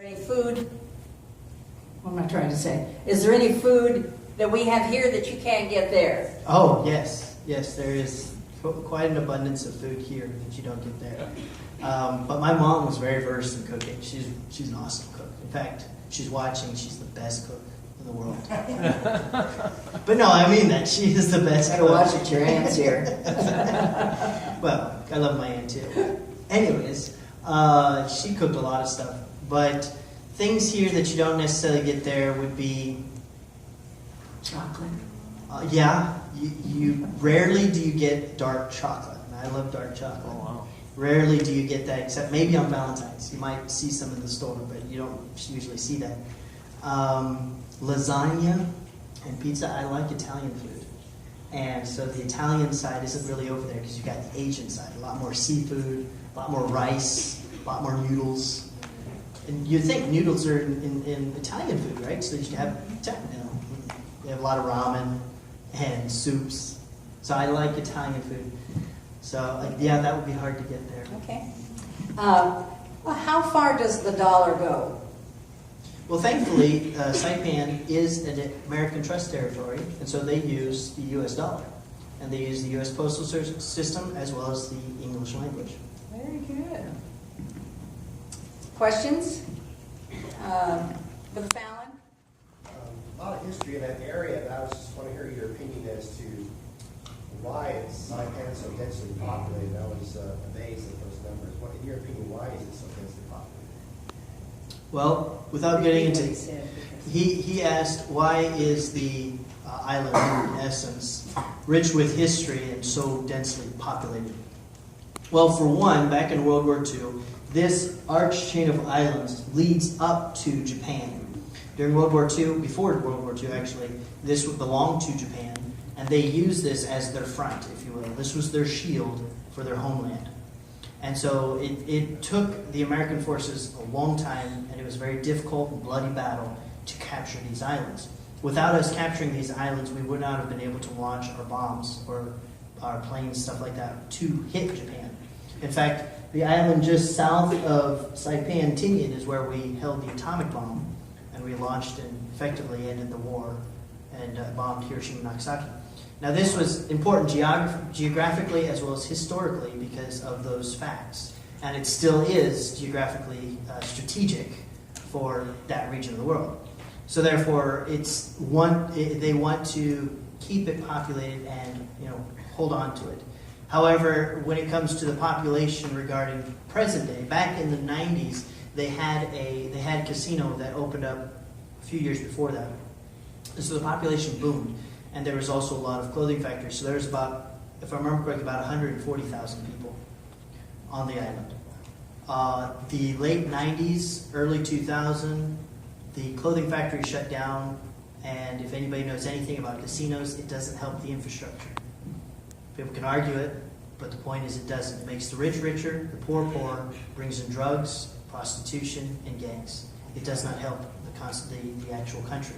Any food, what am I trying to say? Is there any food that we have here that you can't get there? Oh, yes. Yes, there is quite an abundance of food here that you don't get there. But my mom was very versed in cooking. She's an awesome cook. In fact, she's watching. She's the best cook in the world. But no, I mean that. She is the best cook. Watch it, your aunt's here. Well, I love my aunt too. Anyways, she cooked a lot of stuff. But things here that you don't necessarily get there would be Chocolate. Yeah, you rarely do you get dark chocolate. And I love dark chocolate. Oh, wow. Rarely do you get that, except maybe on Valentine's. You might see some in the store, but you don't usually see that. Lasagna and pizza. I like Italian food. And so the Italian side isn't really over there because you've got the Asian side. A lot more seafood, a lot more rice, a lot more noodles. And you'd think noodles are in Italian food, right? So you have, they have a lot of ramen and soups. So I like Italian food. So yeah, that would be hard to get there. Okay. Well, how far does the dollar go? Well, thankfully, Saipan is an American Trust territory, and so they use the U.S. dollar. And they use the U.S. postal system as well as the English language. Very good. Questions? Brother Fallon? A lot of history in that area, but I was just want to hear your opinion as to why it's Saipan so densely populated. I was amazed at those numbers. What, in your opinion, why is it so densely populated? Well, without getting into What he said, because- he asked, why is the island, in essence, rich with history and so densely populated? Well, for one, back in World War II, this arch chain of islands leads up to Japan. During World War II, before World War II actually, this belonged to Japan, and they used this as their front, if you will. This was their shield for their homeland. And so it took the American forces a long time, and it was a very difficult and bloody battle to capture these islands. Without us capturing these islands, we would not have been able to launch our bombs or our planes, stuff like that, to hit Japan. In fact, the island just south of Saipan, Tinian, is where we held the atomic bomb, and we launched and effectively ended the war and bombed Hiroshima and Nagasaki. Now, this was important geographically as well as historically because of those facts, and it still is geographically strategic for that region of the world. So, therefore, they want to keep it populated and hold on to it. However, when it comes to the population regarding present day, back in the 90s, they had a casino that opened up a few years before that. And so the population boomed, and there was also a lot of clothing factories. So there was about, if I remember correctly, about 140,000 people on the island. The late 90s, early 2000, the clothing factory shut down, and if anybody knows anything about casinos, it doesn't help the infrastructure. People can argue it, but the point is it doesn't. It makes the rich richer, the poor poorer, brings in drugs, prostitution, and gangs. It does not help the actual country.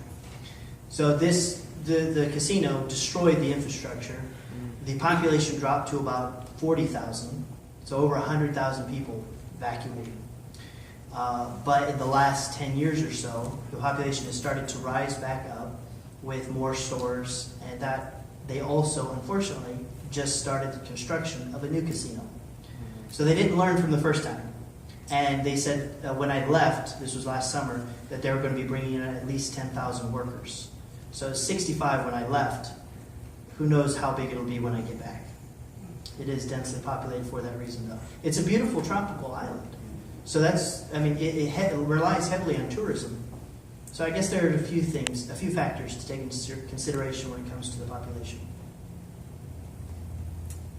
So the casino destroyed the infrastructure. The population dropped to about 40,000, so over 100,000 people evacuated. But in the last 10 years or so, the population has started to rise back up with more stores, and that they also, unfortunately, just started the construction of a new casino. So they didn't learn from the first time. And they said when I left, this was last summer, that they were going to be bringing in at least 10,000 workers. So it was 65 when I left. Who knows how big it'll be when I get back. It is densely populated for that reason, though. It's a beautiful tropical island. So it relies heavily on tourism. So I guess there are a few factors to take into consideration when it comes to the population.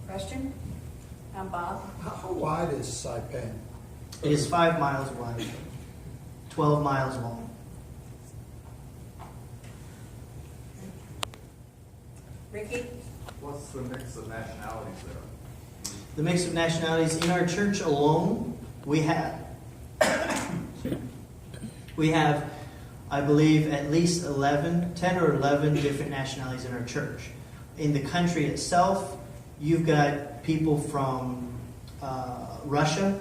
Question? Bob? How wide is Saipan? It is 5 miles wide, 12 miles long. Ricky? What's the mix of nationalities there? The mix of nationalities in our church alone, we have, I believe, at least 10 or 11 different nationalities in our church. In the country itself, you've got people from Russia,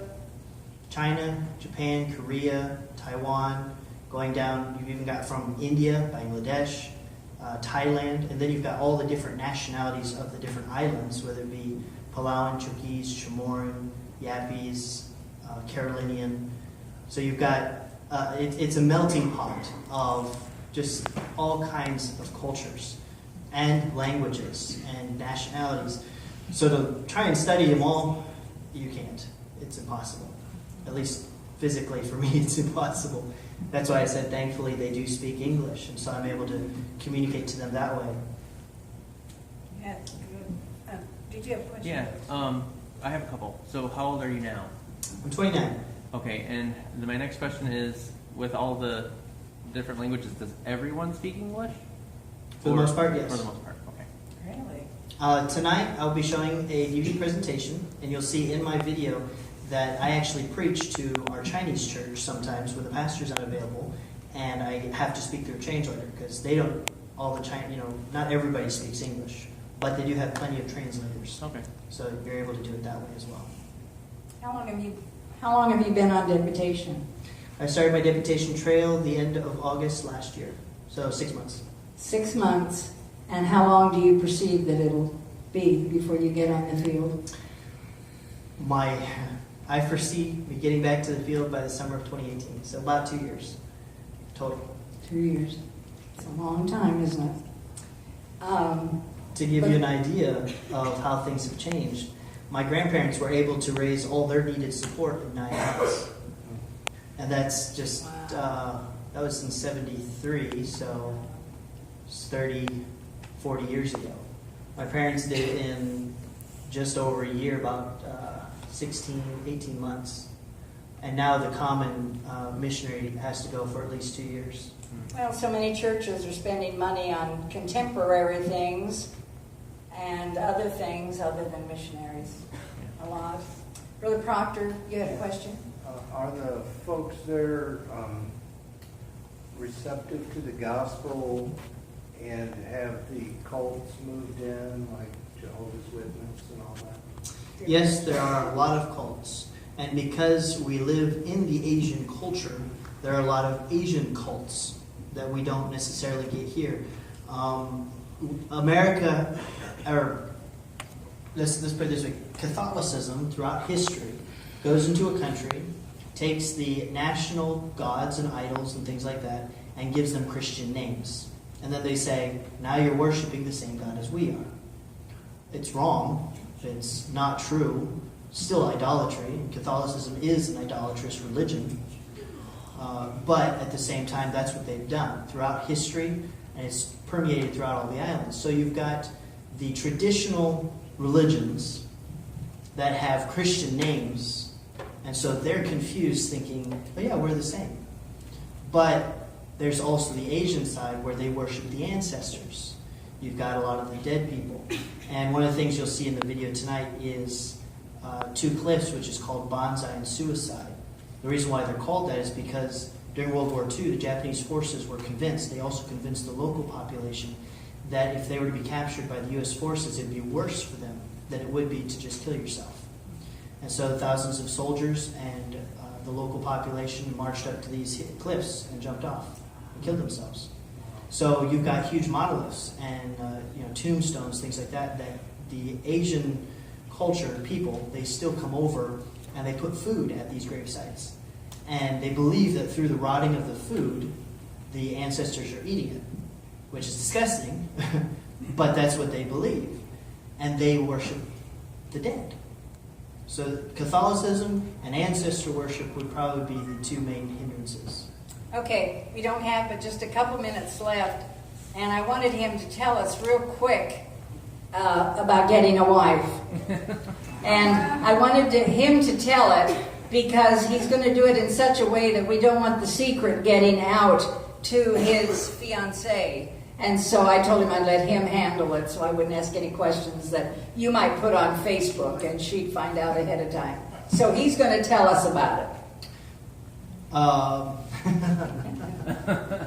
China, Japan, Korea, Taiwan, going down, you've even got from India, Bangladesh, Thailand, and then you've got all the different nationalities of the different islands, whether it be Palauan, Chuukese, Chamorro, Yapese, Carolinian. So you've got, it's a melting pot of just all kinds of cultures and languages and nationalities. So to try and study them all, you can't. It's impossible. At least physically for me, it's impossible. That's why I said thankfully they do speak English, and so I'm able to communicate to them that way. Yeah, good. Did you have a question? Yeah, I have a couple. So how old are you now? I'm 29. Okay, and my next question is, with all the different languages, does everyone speak English? For the most part, yes. For the most part, okay. Really? Tonight I'll be showing a DVD presentation, and you'll see in my video that I actually preach to our Chinese church sometimes when the pastor's unavailable, and I have to speak through a translator because they don't, all the China, not everybody speaks English, but they do have plenty of translators. Okay. So you're able to do it that way as well. How long have you been on deputation? I started my deputation trail the end of August last year, so 6 months. 6 months. And how long do you perceive that it'll be before you get on the field? I foresee me getting back to the field by the summer of 2018, so about 2 years total. 2 years. It's a long time, isn't it? To give you an idea of how things have changed, my grandparents were able to raise all their needed support in 9 months. And that's just, that was in 73, so it's 30, 40 years ago. My parents did it in just over a year, about 16, 18 months. And now the common missionary has to go for at least 2 years. Well, so many churches are spending money on contemporary things and other things other than missionaries. A lot. Brother Proctor, you had a question? Are the folks there receptive to the gospel and have the cults moved in, like Jehovah's Witness and all that? Yes, there are a lot of cults. And because we live in the Asian culture, there are a lot of Asian cults that we don't necessarily get here. America, or let's put it this way, Catholicism throughout history goes into a country, takes the national gods and idols and things like that, and gives them Christian names. And then they say, now you're worshiping the same God as we are. It's wrong. It's not true. Still idolatry. Catholicism is an idolatrous religion. But at the same time, that's what they've done throughout history, and it's permeated throughout all the islands. So you've got the traditional religions that have Christian names, and so they're confused thinking, oh yeah, we're the same. But there's also the Asian side where they worship the ancestors. You've got a lot of the dead people. And one of the things you'll see in the video tonight is 2 cliffs, which is called bonsai and suicide. The reason why they're called that is because during World War II, the Japanese forces were convinced, they also convinced the local population, that if they were to be captured by the U.S. forces, it would be worse for them than it would be to just kill yourself. And so thousands of soldiers and the local population marched up to these cliffs and jumped off and killed themselves. So you've got huge monoliths and tombstones, things like that, that the Asian culture, people, they still come over and they put food at these grave sites. And they believe that through the rotting of the food, the ancestors are eating it, which is disgusting, but that's what they believe. And they worship the dead. So Catholicism and ancestor worship would probably be the 2 main hindrances. Okay, we don't have but just a couple minutes left, and I wanted him to tell us real quick about getting a wife. And I wanted him to tell it because he's going to do it in such a way that we don't want the secret getting out to his fiancée. And so I told him I'd let him handle it so I wouldn't ask any questions that you might put on Facebook and she'd find out ahead of time. So he's going to tell us about it.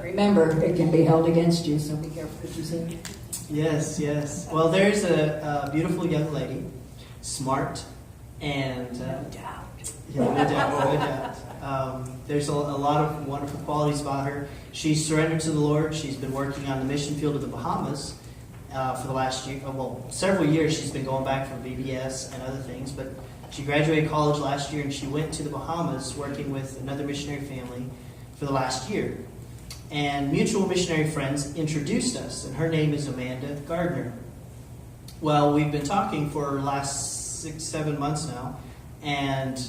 Remember, it can be held against you, so be careful what you say. Yes, yes. Well, there's a beautiful young lady, smart, and No doubt. yeah, no doubt, no doubt. There's a lot of wonderful qualities about her. She's surrendered to the Lord. She's been working on the mission field of the Bahamas for the last year. Well, several years she's been going back for BBS and other things, but she graduated college last year and she went to the Bahamas working with another missionary family for the last year. And mutual missionary friends introduced us, and her name is Amanda Gardner. Well, we've been talking for the last 6-7 months now, and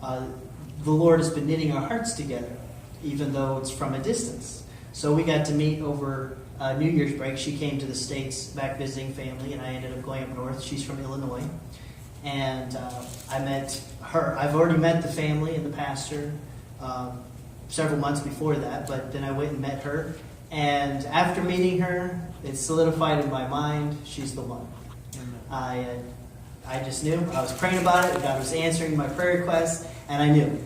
the Lord has been knitting our hearts together, even though it's from a distance. So we got to meet over New Year's break. She came to the States back visiting family, and I ended up going up north. She's from Illinois. And I met her. I've already met the family and the pastor several months before that, but then I went and met her. And after meeting her, it solidified in my mind, she's the one. I just knew. I was praying about it. God was answering my prayer requests, and I knew.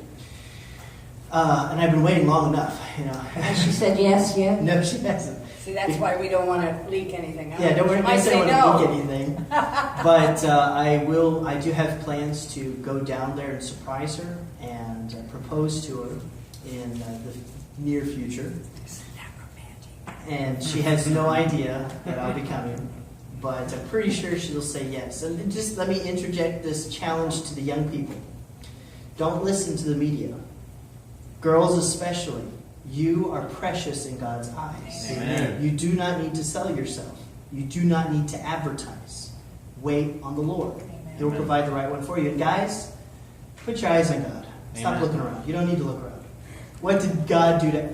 And I've been waiting long enough, you know. And she said yes yet? No, she hasn't. See, that's why we don't want to leak anything out. Yeah, don't worry. She might I say don't no. want to leak anything. But I do have plans to go down there and surprise her and propose to her in the near future. Isn't that romantic? And she has no idea that I'll be coming. But I'm pretty sure she'll say yes. And just let me interject this challenge to the young people. Don't listen to the media. Girls especially. You are precious in God's eyes. Amen. You do not need to sell yourself. You do not need to advertise. Wait on the Lord. He'll Amen. provide the right one for you. And guys, put your eyes on God. Stop Amen. looking around. You don't need to look around. What did God do to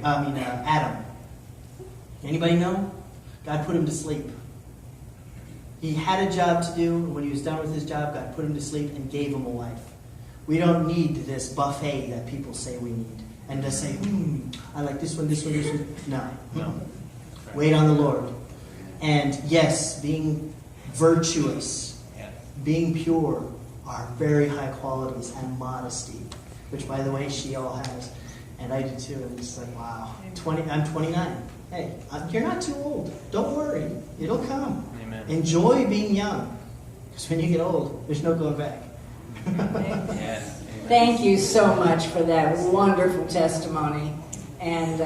Adam? Anybody know? God put him to sleep. He had a job to do, and when he was done with his job, God put him to sleep and gave him a wife. We don't need this buffet that people say we need. And to say, I like this one, this one, this one. No. No. Wait on the Lord. And yes, being virtuous, Yeah. being pure are very high qualities, and modesty, which, by the way, she all has. And I do too. And it's like, wow. I'm 29. Hey, you're not too old. Don't worry. It'll come. Amen. Enjoy being young. Because when you get old, there's no going back. Yes. Thank you so much for that wonderful testimony. And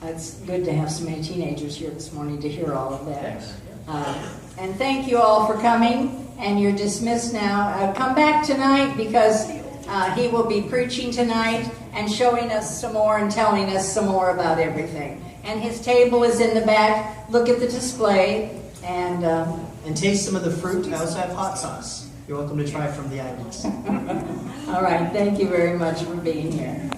it's good to have so many teenagers here this morning to hear all of that. And thank you all for coming. And you're dismissed now. Come back tonight because he will be preaching tonight and showing us some more and telling us some more about everything. And his table is in the back. Look at the display. And taste some of the fruit. I also have hot sauce. You're welcome to try from the islands. All right. Thank you very much for being here.